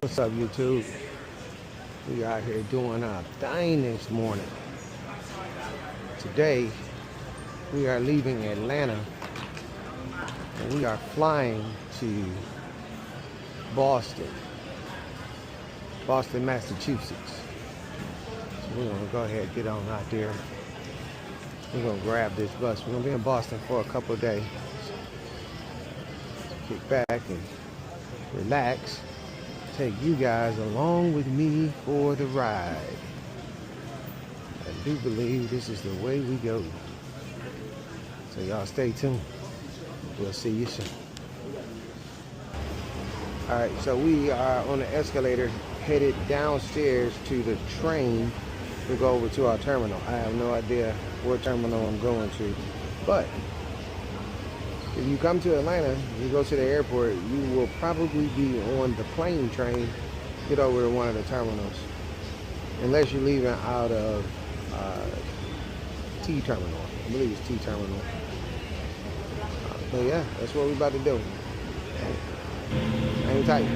What's up, YouTube? We out here doing our thing this morning. Today, we are leaving Atlanta and we are flying to Boston, Massachusetts. So we're gonna go ahead and get on out there. We're gonna grab this bus. We're gonna be in Boston for a couple of days. Kick back and relax. Take you guys along with me for the ride. I do believe this is the way we go. So y'all stay tuned. We'll see you soon. Alright, so we are on the escalator headed downstairs to the train to go over to our terminal. I have no idea what terminal I'm going to, but if you come to Atlanta, you go to the airport, you will probably be on the plane train, get over to one of the terminals. Unless you're leaving out of T terminal. I believe it's T terminal. But yeah, that's what we're about to do. Hang tight.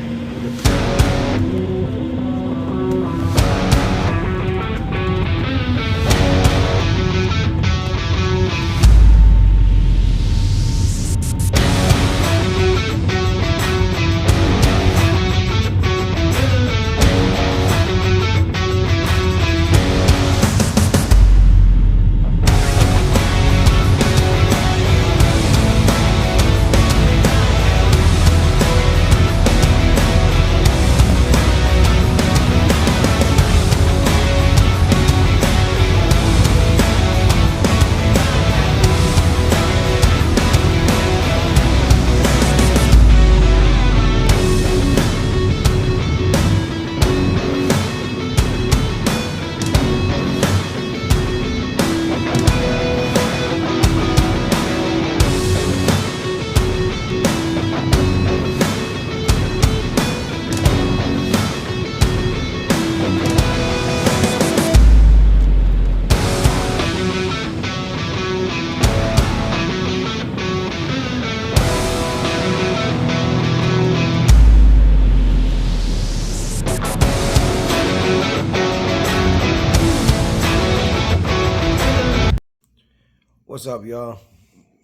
What's up, y'all?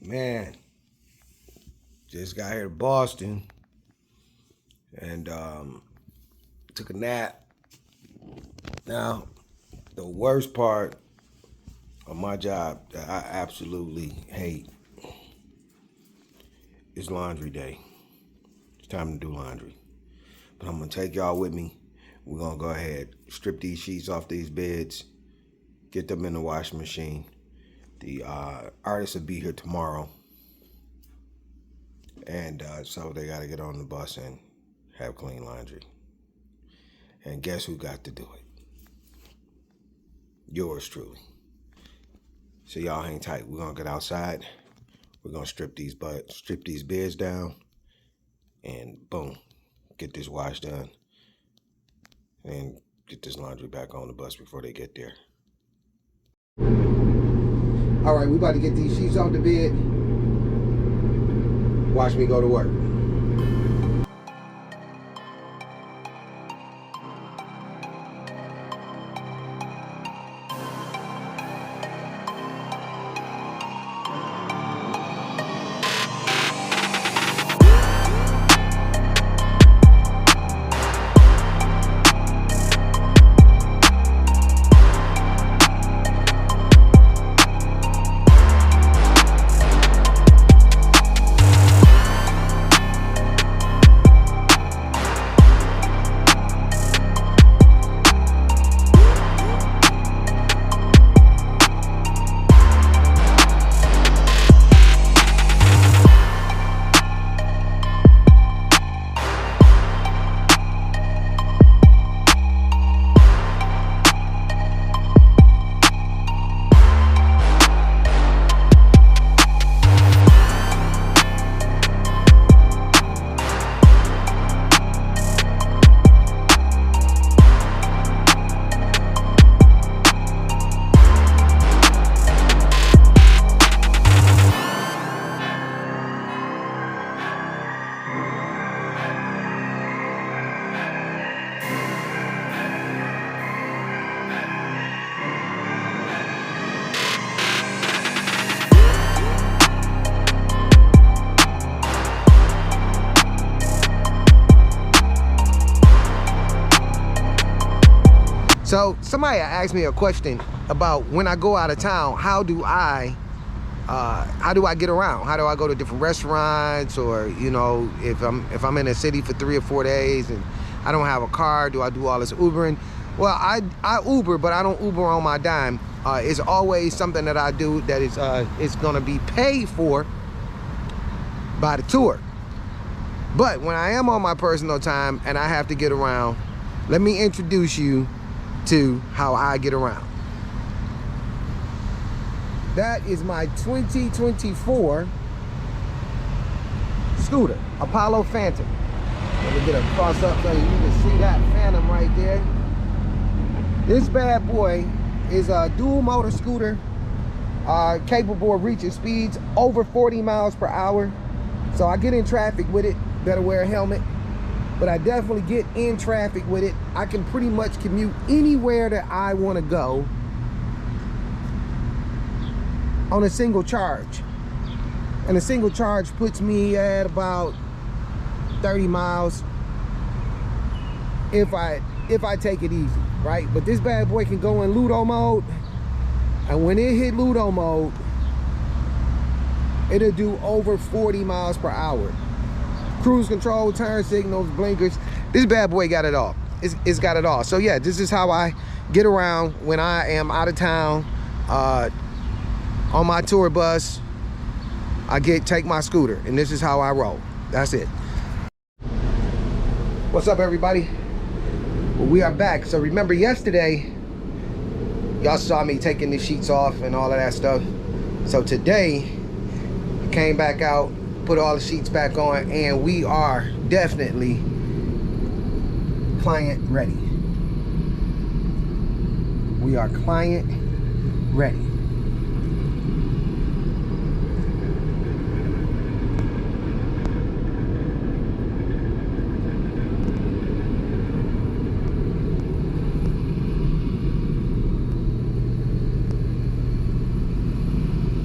Man, just got here to Boston and took a nap. Now, the worst part of my job that I absolutely hate is laundry day. It's time to do laundry. But I'm gonna take y'all with me. We're gonna go ahead, strip these sheets off these beds, get them in the washing machine. The artists will be here tomorrow, and so they got to get on the bus and have clean laundry. And guess who got to do it? Yours truly. So y'all hang tight. We're gonna get outside. We're gonna strip these beds down, and boom, get this wash done, and get this laundry back on the bus before they get there. All right, we about to get these sheets off the bed. Watch me go to work. So somebody asked me a question about when I go out of town, how do I get around? How do I go to different restaurants, or you know, if I'm in a city for 3 or 4 days and I don't have a car, do I do all this Ubering? Well, I Uber, but I don't Uber on my dime. It's always something that I do that is gonna be paid for by the tour. But when I am on my personal time and I have to get around, let me introduce you to how I get around. That is my 2024 scooter, Apollo Phantom. Let me get a cross up so you can see that Phantom right there. This bad boy is a dual motor scooter, capable of reaching speeds over 40 miles per hour. So I get in traffic with it, better wear a helmet, but I definitely get in traffic with it. I can pretty much commute anywhere that I want to go on a single charge. And a single charge puts me at about 30 miles if I take it easy, right? But this bad boy can go in Ludo mode, and when it hit Ludo mode, it'll do over 40 miles per hour. Cruise control, turn signals, blinkers. This bad boy got it all. It's got it all. So yeah, this is how I get around when I am out of town. On my tour bus, I take my scooter, and this is how I roll. That's it. What's up, everybody? Well, we are back. So remember yesterday, y'all saw me taking the sheets off and all of that stuff. So today, I came back out, put all the sheets back on, and we are definitely client ready. We are client ready.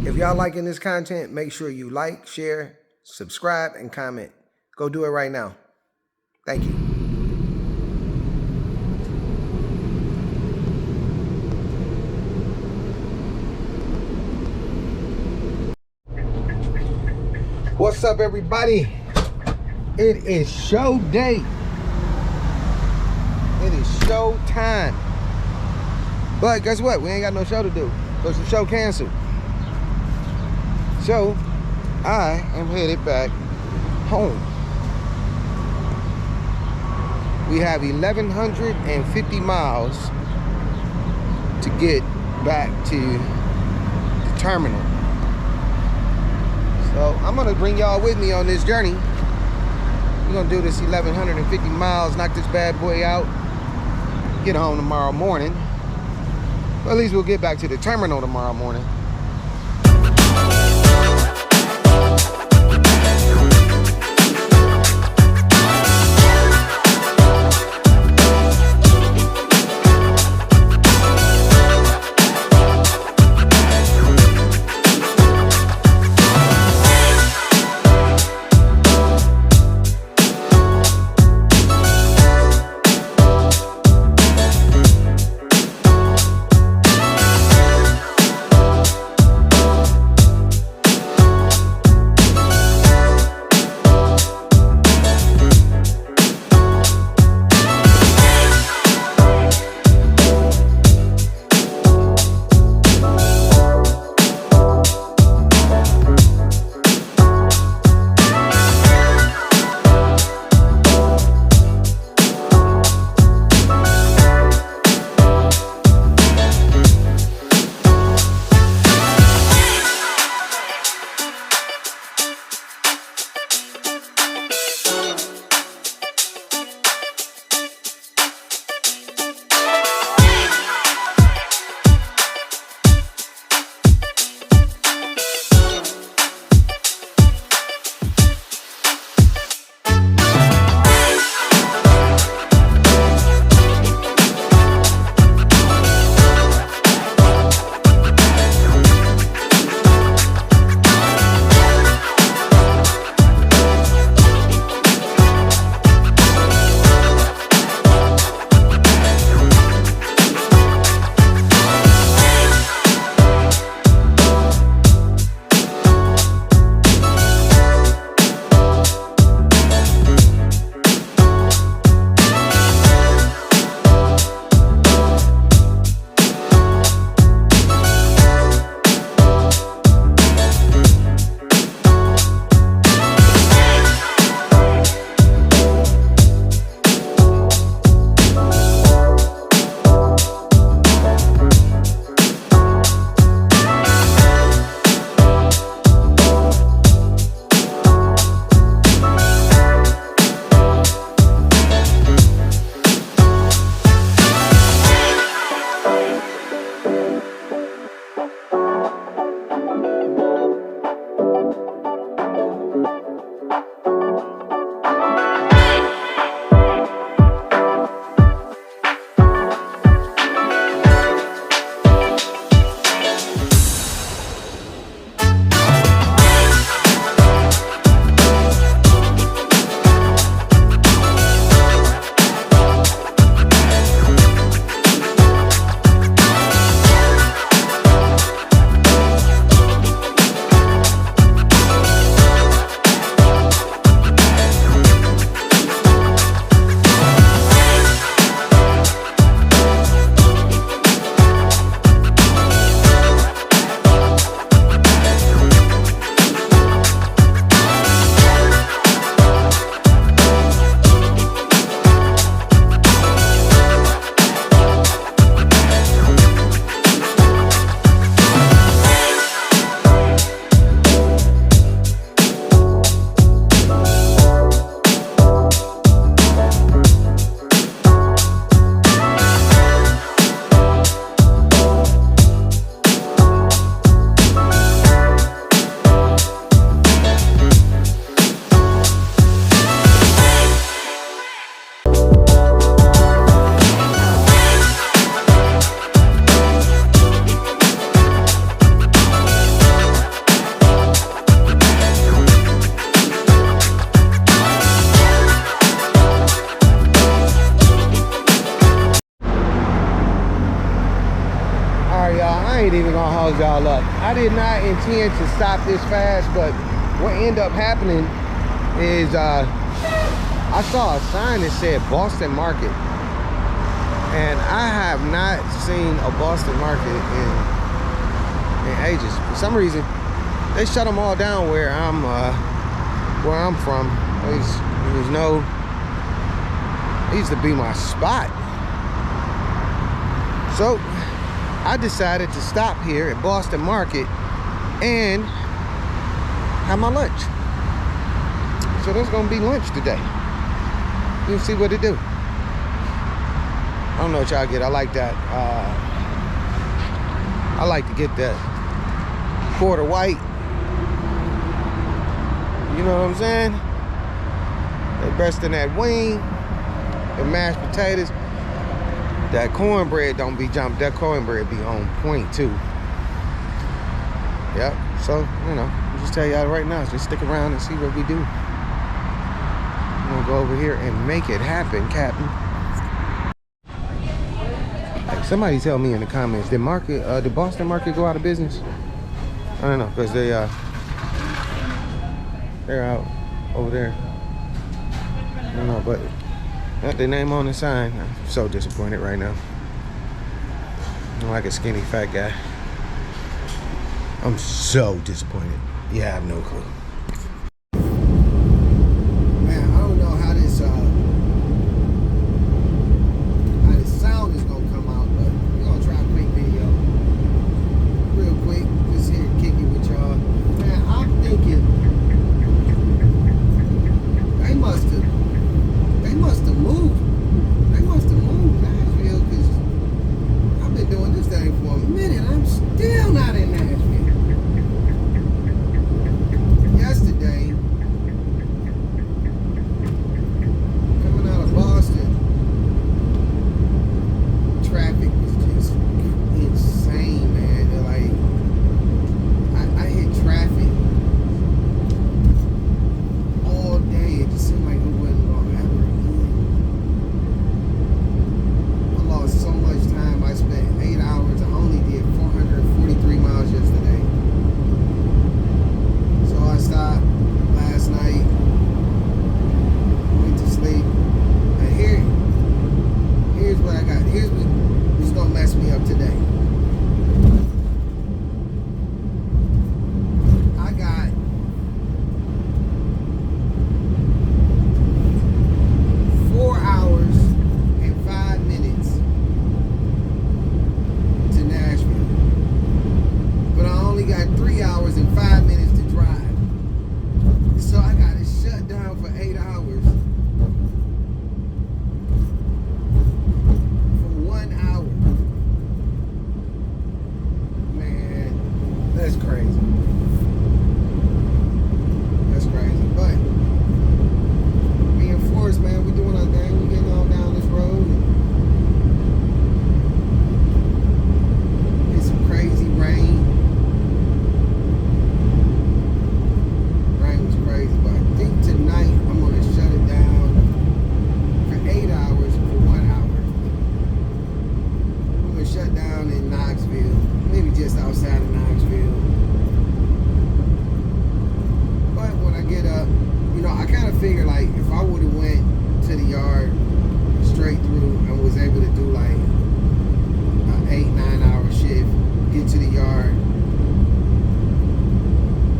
If y'all liking this content, make sure you like, share, subscribe, and comment. Go do it right now. Thank you. What's up, everybody? It is show day. It is show time. But guess what? We ain't got no show to do because the show canceled. So I am headed back home. We have 1,150 miles to get back to the terminal. So I'm gonna bring y'all with me on this journey. We're gonna do this 1,150 miles, knock this bad boy out, get home tomorrow morning. Well, at least we'll get back to the terminal tomorrow morning. I ain't even gonna hold y'all up. I did not intend to stop this fast, but what ended up happening is I saw a sign that said Boston Market. And I have not seen a Boston Market in ages. For some reason, they shut them all down where I'm from. There's no, it used to be my spot. So I decided to stop here at Boston Market and have my lunch. So there's gonna be lunch today. You'll see what it do. I don't know what y'all get. I like that. I like to get that quarter white. You know what I'm saying? They breasting that wing, the mashed potatoes. That cornbread don't be jumped. That cornbread be on point too. Yep. So, you know, I'll just tell y'all right now, just stick around and see what we do. We're gonna go over here and make it happen, Captain. Like, somebody tell me in the comments, did Boston Market go out of business? I don't know, because they're out over there. I don't know, but got their name on the sign. I'm so disappointed right now. I'm like a skinny fat guy. I'm so disappointed. You have no clue. Man, I don't know how this sound is gonna come out, but we're gonna try a quick video. Real quick, just here to kick it with y'all. Man, I'm thinking they must have moved. They must have moved Nashville, because I've been doing this thing for a minute. I'm still not in Nashville. Yesterday, coming out of Boston, traffic was just insane, man. Like, I hit traffic all day. It just seemed like it wasn't gonna ever end. I lost so much time. I spent 8 hours. I only did 443 miles yesterday. So I stopped last night, went to sleep, and here's what I got. Here's what's gonna mess me up today. I got 4 hours and 5 minutes to Nashville, but I only got 3 hours and 5 minutes to drive. So I got to shut down for 8 hours for 1 hour. Man, that's crazy. That's crazy. But being forced, man, we doing our thing. We getting on down this road. It's some crazy rain. Rain was crazy, but I think tonight I'm gonna shut it down for 8 hours for 1 hour. I'm gonna shut down in Knoxville, maybe just outside of Knoxville. But when I get up, you know, I kind of figure like if I would have went to the yard straight through and was able to do like an 8-9 hour shift, get to the yard,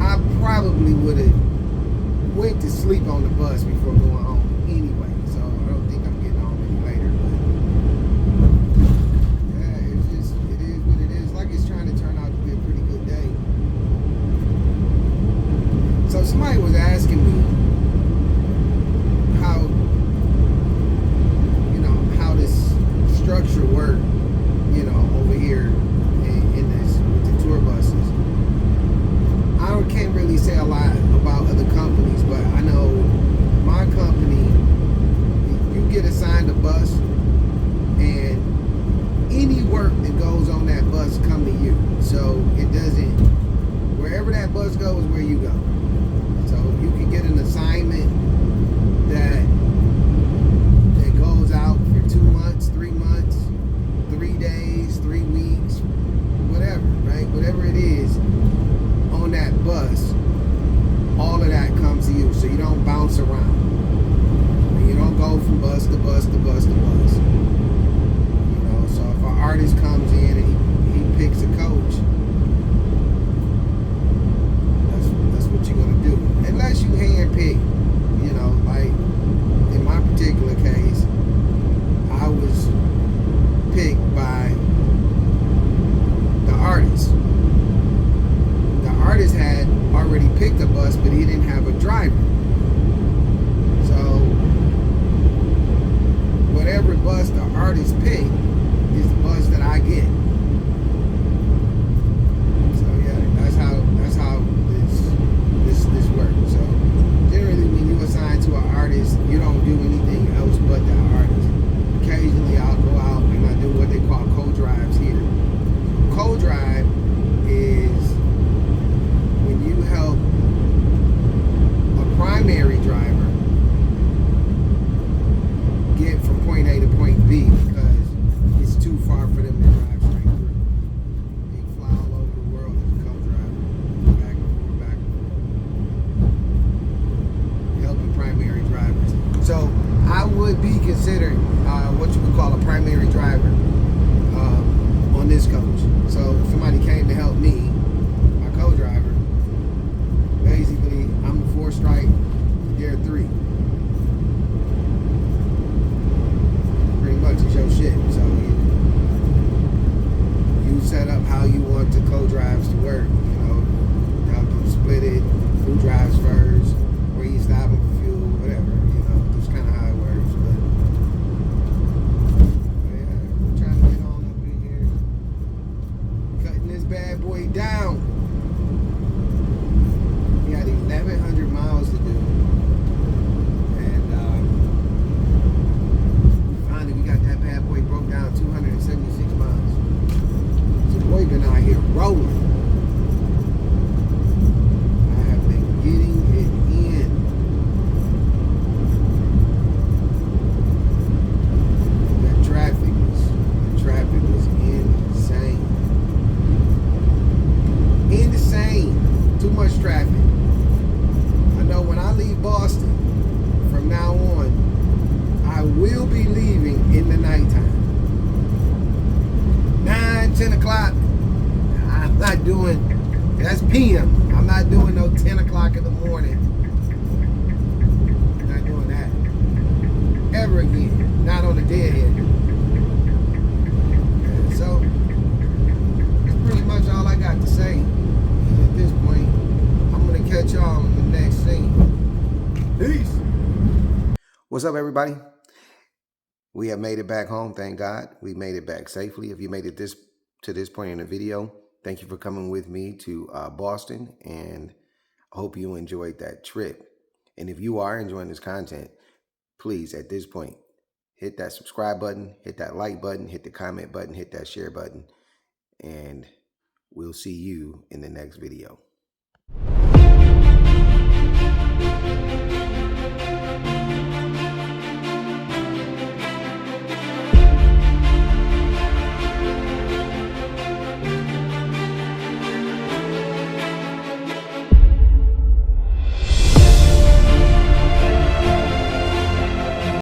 I probably would have went to sleep on the bus before going home anyway. So I don't think I'm getting home any later. But yeah, it's just, it is what it is. Like, it's trying to turn out to be a pretty good day. So somebody was asking me how, you know, how this structure worked, you know, over here in this with the tour buses. I can't really say a lot about other companies, but I know my company, you get assigned a bus, and any work that goes on that bus come to you. So it doesn't, wherever that bus goes, where you go. So you can get an assignment that goes out for 2 months, 3 months, bus the artist pick is the bus that I get. So yeah, that's how this works. So generally, when you assign to an artist, you don't do anything else but that artist. Occasionally, I'll go out and I do what they call co-drives here. Co-drive is when you help a primary driver get from point A to point B because it's too far for them to drive straight through. They fly all over the world as a co-driver, back and forth, helping primary drivers. So I would be considered what you would call a primary driver on this coach. So if somebody came to help me, my co-driver, basically I'm a 4-strike, they're 3. Pretty much it's your shit. So you set up how you want the co-drives to work. You know, how to split it, who drives first, where you stopping for fuel, whatever. You know, that's kind of how it works. But yeah, we're trying to get on up in here, cutting this bad boy down. We got 1,100 miles to do. We got that bad boy broke down 276 miles. So boy been out here rolling. I have been getting it in. The traffic was insane. Insane. Too much traffic. I know when I leave Boston from now on, I will be leaving in the nighttime. 9, 10 o'clock. I'm not doing, that's PM. I'm not doing no 10 o'clock in the morning. I'm not doing that ever again. Not on the deadhead. And so, that's pretty much all I got to say. And at this point, I'm going to catch y'all in the next scene. Peace. What's up, everybody? We have made it back home, thank God. We made it back safely. If you made it to this point in the video, thank you for coming with me to Boston, and I hope you enjoyed that trip. And if you are enjoying this content, please, at this point, hit that subscribe button, hit that like button, hit the comment button, hit that share button, and we'll see you in the next video.